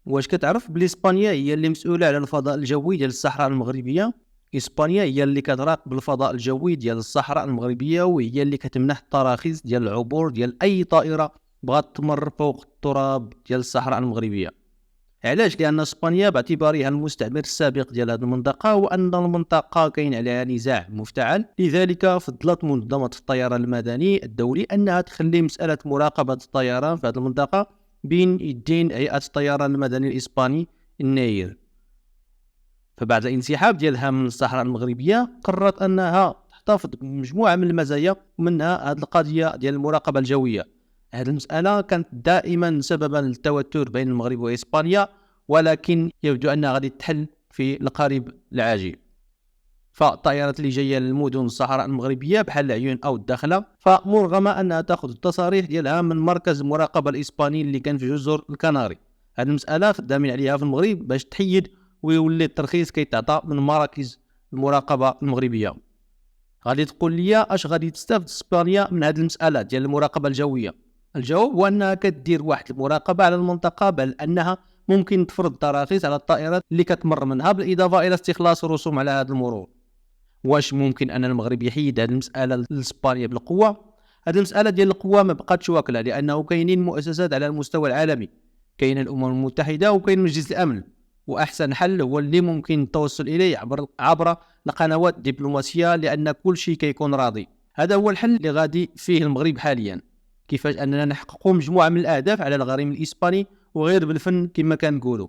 واش كتعرف بلي اسبانيا هي اللي مسؤوله على الفضاء الجوي ديال الصحراء المغربيه؟ اسبانيا هي اللي كتراقب الفضاء الجوي ديال الصحراء المغربيه، وهي اللي كتمنح التراخيص ديال العبور ديال اي طائره بغات تمر فوق التراب ديال الصحراء المغربيه. علاش؟ لان اسبانيا باعتبارها المستعمر السابق ديال هذه المنطقه، وان المنطقه كاين عليها نزاع مفتعل، لذلك فضلت منظمه الطيران المدني الدولي انها تخلي مساله مراقبه الطيران في هذه المنطقه بين يدين هيئه الطيران المدني الاسباني النير. فبعد الانسحاب ديالها من الصحراء المغربيه قررت انها تحتفظ بمجموعه من المزايا، ومنها هذه القضيه ديال المراقبه الجويه. هذه المساله كانت دائما سببا للتوتر بين المغرب واسبانيا، ولكن يبدو انها غادي تحل في القريب العاجل. فالطائرات اللي جايه للمدن الصحراء المغربيه بحال العيون او الداخله فمرغمه انها تاخذ التصاريح ديالها من مركز المراقبه الاسباني اللي كان في جزر الكناري. هذه المساله خدامين عليها في المغرب باش تحيد ويولي الترخيص كيتعطى من مراكز المراقبه المغربيه. غادي تقول لي اش غادي تستافد اسبانيا من هذه المساله ديال المراقبه الجويه؟ الجواب هو انها كدير واحد المراقبه على المنطقه، بل انها ممكن تفرض تراخيص على الطائرات اللي كتمر منها، بالاضافه الى استخلاص رسوم على هذا المرور. واش ممكن ان المغرب يحيد هذه المساله لاسبانيا بالقوه؟ هذه المساله ديال القوه ما بقاتش واكله، لانه كاينين مؤسسات على المستوى العالمي، كاين الامم المتحده وكاين مجلس الامن، واحسن حل هو اللي ممكن التوصل اليه عبر القنوات الدبلوماسيه، لان كل شيء كيكون راضي. هذا هو الحل اللي غادي فيه المغرب حاليا، كيفاش اننا نحققوا مجموعه من الاهداف على الغريم الاسباني وغير بالفن كما كنقولوا.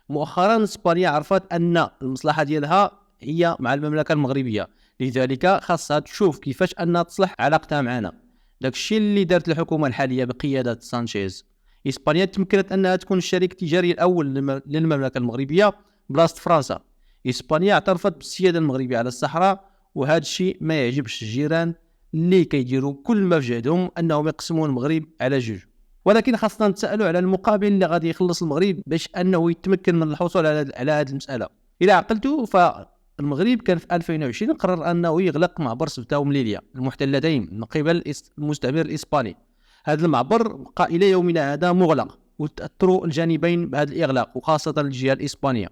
مؤخرا اسبانيا عرفت ان المصلحه ديالها هي مع المملكه المغربيه، لذلك خاصها تشوف كيفاش انها تصلح علاقتها معنا. داكشي اللي دارت الحكومه الحاليه بقياده سانشيز. اسبانيا تمكنت انها تكون الشريك التجاري الاول للمملكه المغربيه بلاصه فرنسا. اسبانيا اعترفت بالسياده المغربيه على الصحراء، وهذا الشيء ما يعجبش الجيران اللي كيديروا كل ما في جهدهم انهم يقسموا المغرب على جوج. ولكن خاصنا نتسالوا على المقابل اللي غادي يخلص المغرب باش انه يتمكن من الحصول على هذه المساله. الى عقلتوا فالمغرب كان في 2020 قرر انه يغلق معبر سبته ومليليه المحتلتين من قبل المستعمر الاسباني. هذا المعبر بقى الى يومنا هذا مغلق، وتاثروا الجانبين بهذا الاغلاق وخاصه الجهه الاسبانيه.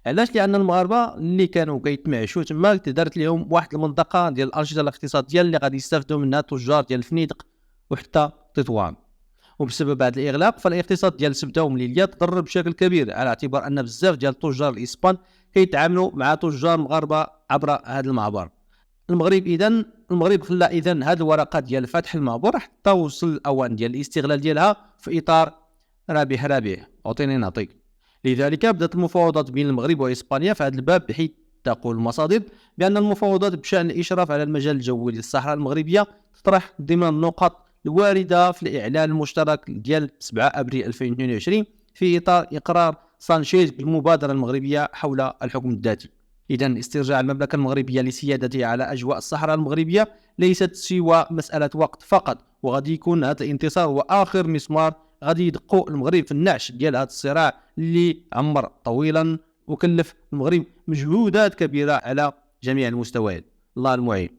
علاش؟ لان المغاربه اللي كانوا كيتمعشوا تما دارت لهم واحد المنطقه ديال الانشطه الاقتصاديه اللي غادي يستافدوا منها تجار ديال الفنيدق وحتى تطوان. وبسبب هذا الاغلاق فالاقتصاد ديال سبته ومليليه تضرر بشكل كبير، على اعتبار ان بزاف ديال التجار الاسبان كيتعاملوا مع تجار مغاربه عبر هذا المعبر. المغرب خلى اذا هذه الورقه ديال فتح المعبر حتى وصل الاوان ديال الاستغلال ديالها في اطار رابح رابح اعطيني نعطيك. لذلك بدات المفاوضات بين المغرب واسبانيا في هذا الباب، بحيث تقول المصادر بان المفاوضات بشان الاشراف على المجال الجوي للصحراء المغربيه تطرح ضمن النقط الوارده في الاعلان المشترك ديال 7 ابريل 2022 في اطار اقرار سانشيز بالمبادره المغربيه حول الحكم الذاتي. اذا استرجاع المملكه المغربيه لسيادتها على اجواء الصحراء المغربيه ليست سوى مساله وقت فقط، وغادي يكون هذا الانتصار هو اخر مسمار غادي يدقوا المغرب في النعش ديال هذا الصراع اللي عمر طويلا وكلف المغرب مجهودات كبيره على جميع المستويات. الله المعين.